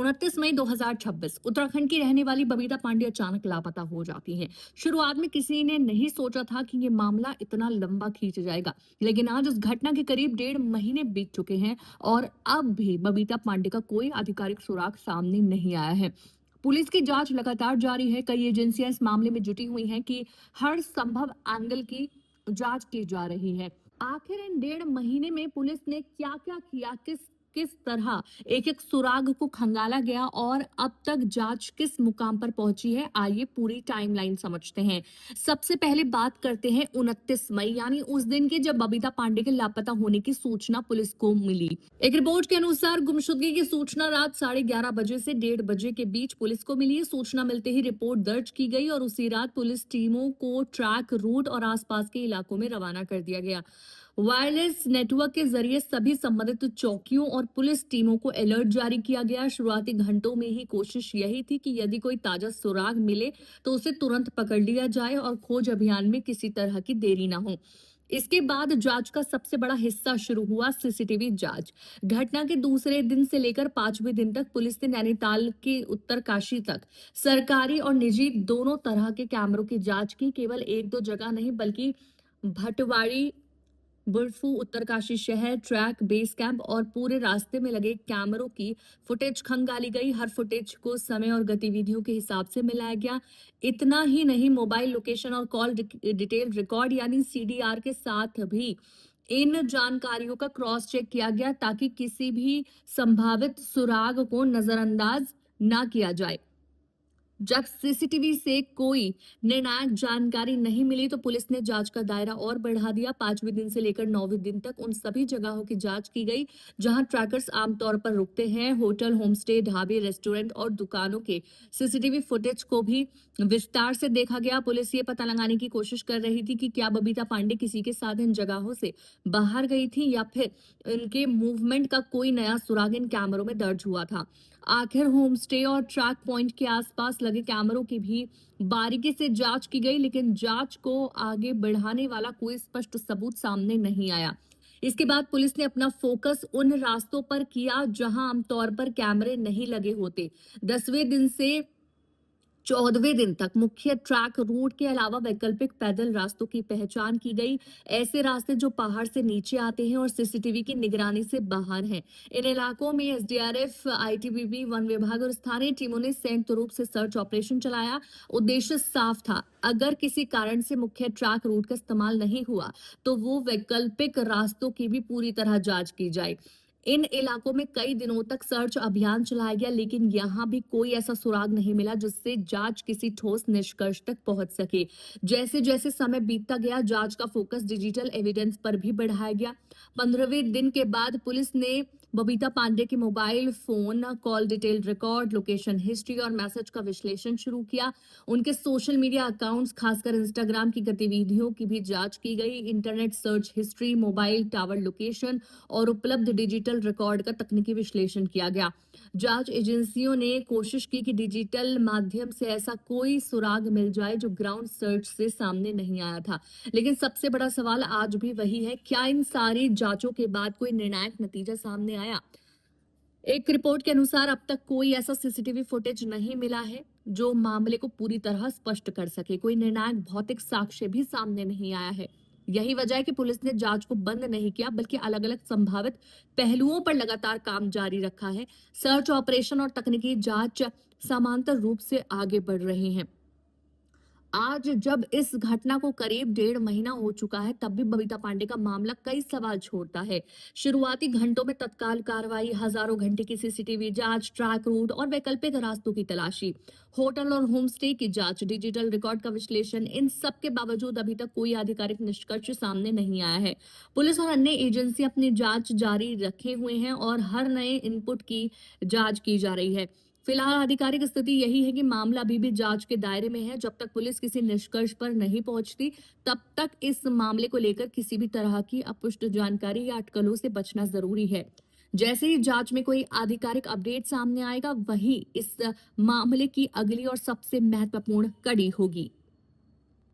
29 मई 2026 उत्तराखंड की रहने वाली बबीता पांडे अचानक लापता हो जाती हैं। शुरुआत में किसी ने नहीं सोचा था कि ये मामला इतना लंबा खींच जाएगा, लेकिन आज उस घटना के करीब 1.5 महीने बीत चुके हैं और अब भी बबीता पांडे का कोई आधिकारिक सुराग सामने नहीं आया है। पुलिस की जांच लगातार जारी है। कई एजेंसियां इस मामले में जुटी हुई हैं कि हर संभव एंगल की जांच की जा रही है। आखिर इन 1.5 महीने में पुलिस ने क्या क्या किया, किस किस तरह एक एक सुराग को खंगाला गया और अब तक जांच किस मुकाम पर पहुंची है, आइए पूरी टाइमलाइन समझते हैं। सबसे पहले बात करते हैं 29 मई यानी उस दिन की जब बबीता पांडे के लापता होने की सूचना पुलिस को मिली। एक रिपोर्ट के अनुसार गुमशुदगी की सूचना रात 11:30 से 1:30 के बीच पुलिस को मिली। सूचना मिलते ही रिपोर्ट दर्ज की गई और उसी रात पुलिस टीमों को ट्रैक रूट और आसपास के इलाकों में रवाना कर दिया गया। वायरलेस नेटवर्क के जरिए सभी संबंधित चौकियों और पुलिस टीमों को अलर्ट जारी किया गया। शुरुआती घंटों में ही कोशिश यही थी कि यदि कोई ताजा सुराग मिले तो उसे तुरंत पकड़ लिया जाए और खोज अभियान में किसी तरह की देरी न हो। इसके बाद जांच का सबसे बड़ा हिस्सा शुरू हुआ, सीसीटीवी जांच। घटना के दूसरे दिन से लेकर 5वें दिन तक पुलिस ने नैनीताल के उत्तरकाशी तक सरकारी और निजी दोनों तरह के कैमरों की जांच की। केवल एक दो जगह नहीं बल्कि भटवाड़ी, बुरफू, उत्तरकाशी शहर, ट्रैक, बेस कैंप और पूरे रास्ते में लगे कैमरों की फुटेज खंगाली गई। हर फुटेज को समय और गतिविधियों के हिसाब से मिलाया गया। इतना ही नहीं, मोबाइल लोकेशन और कॉल डिटेल रिकॉर्ड यानी सीडीआर के साथ भी इन जानकारियों का क्रॉस चेक किया गया ताकि किसी भी संभावित सुराग को नजरअंदाज ना किया जाए। जब सीसीटीवी से कोई निर्णायक जानकारी नहीं मिली तो पुलिस ने जांच का दायरा और बढ़ा दिया। 5वें दिन से लेकर 9वें दिन तक उन सभी जगहों की जांच की गई जहां ट्रैकर्स आमतौर पर रुकते हैं। होटल, होमस्टे, ढाबे, रेस्टोरेंट और दुकानों के सीसीटीवी फुटेज को भी विस्तार से देखा गया। पुलिस ये पता लगाने की कोशिश कर रही थी कि क्या बबीता पांडे किसी के साथ इन जगहों से बाहर गई थी या फिर इनके मूवमेंट का कोई नया सुराग इन कैमरों में दर्ज हुआ था। आखिर होमस्टे और ट्रैक पॉइंट के आसपास लगे कैमरों की भी बारीकी से जांच की गई, लेकिन जांच को आगे बढ़ाने वाला कोई स्पष्ट सबूत सामने नहीं आया। इसके बाद पुलिस ने अपना फोकस उन रास्तों पर किया जहां आमतौर पर कैमरे नहीं लगे होते। 10वें दिन से 14वें दिन तक मुख्य ट्रैक रूट के अलावा वैकल्पिक पैदल रास्तों की पहचान की गई। ऐसे रास्ते जो पहाड़ से नीचे आते हैं और सीसीटीवी की निगरानी से बाहर हैं। इन इलाकों में एसडीआरएफ, आईटीबीपी, वन विभाग और स्थानीय टीमों ने संयुक्त रूप से सर्च ऑपरेशन चलाया। उद्देश्य साफ था, अगर किसी कारण से मुख्य ट्रैक रूट का इस्तेमाल नहीं हुआ तो वो वैकल्पिक रास्तों की भी पूरी तरह जांच की जाए। इन इलाकों में कई दिनों तक सर्च अभियान चलाया गया, लेकिन यहां भी कोई ऐसा सुराग नहीं मिला जिससे जांच किसी ठोस निष्कर्ष तक पहुंच सके। जैसे जैसे समय बीतता गया, जांच का फोकस डिजिटल एविडेंस पर भी बढ़ाया गया। 15वें दिन के बाद पुलिस ने बबीता पांडे के mobile phone, call detail record, location history और मैसेज का विश्लेषण शुरू किया। उनके सोशल मीडिया अकाउंट्स, खासकर इंस्टाग्राम की गतिविधियों की भी जांच की गई। Internet search history, mobile tower location और उपलब्ध डिजिटल रिकॉर्ड का तकनीकी विश्लेषण किया गया। जांच एजेंसियों ने कोशिश की कि डिजिटल माध्यम से ऐसा कोई सुराग मिल जाए जो ग्राउंड सर्च से सामने नहीं आया था। लेकिन सबसे बड़ा सवाल आज भी वही है, क्या इन सारी जांचों के बाद कोई निर्णायक नतीजा सामने आया? एक रिपोर्ट के अनुसार अब तक कोई ऐसा सीसीटीवी फुटेज नहीं मिला है जो मामले को पूरी तरह स्पष्ट कर सके। कोई निर्णायक भौतिक साक्ष्य भी सामने नहीं आया है। यही वजह है कि पुलिस ने जांच को बंद नहीं किया बल्कि अलग-अलग संभावित पहलुओं पर लगातार काम जारी रखा है। सर्च ऑपरेशन और तकनीकी जांच समांतर रूप से आगे बढ़ रही हैं। आज जब इस घटना को करीब 1.5 महीना हो चुका है, तब भी बबीता पांडे का मामला कई सवाल छोड़ता है। शुरुआती घंटों में तत्काल कार्रवाई, हजारों घंटे की सीसीटीवी जांच, ट्रैक रूट और वैकल्पिक रास्तों की तलाशी, होटल और होमस्टे की जांच, डिजिटल रिकॉर्ड का विश्लेषण, इन सब के बावजूद अभी तक कोई आधिकारिक निष्कर्ष सामने नहीं आया है। पुलिस और अन्य एजेंसी अपनी जांच जारी रखे हुए हैं और हर नए इनपुट की जांच की जा रही है। फिलहाल आधिकारिक स्थिति यही है कि मामला अभी भी जांच के दायरे में है। जब तक पुलिस किसी निष्कर्ष पर नहीं पहुंचती, तब तक इस मामले को लेकर किसी भी तरह की अपुष्ट जानकारी या अटकलों से बचना जरूरी है। जैसे ही जांच में कोई आधिकारिक अपडेट सामने आएगा, वही इस मामले की अगली और सबसे महत्वपूर्ण कड़ी होगी।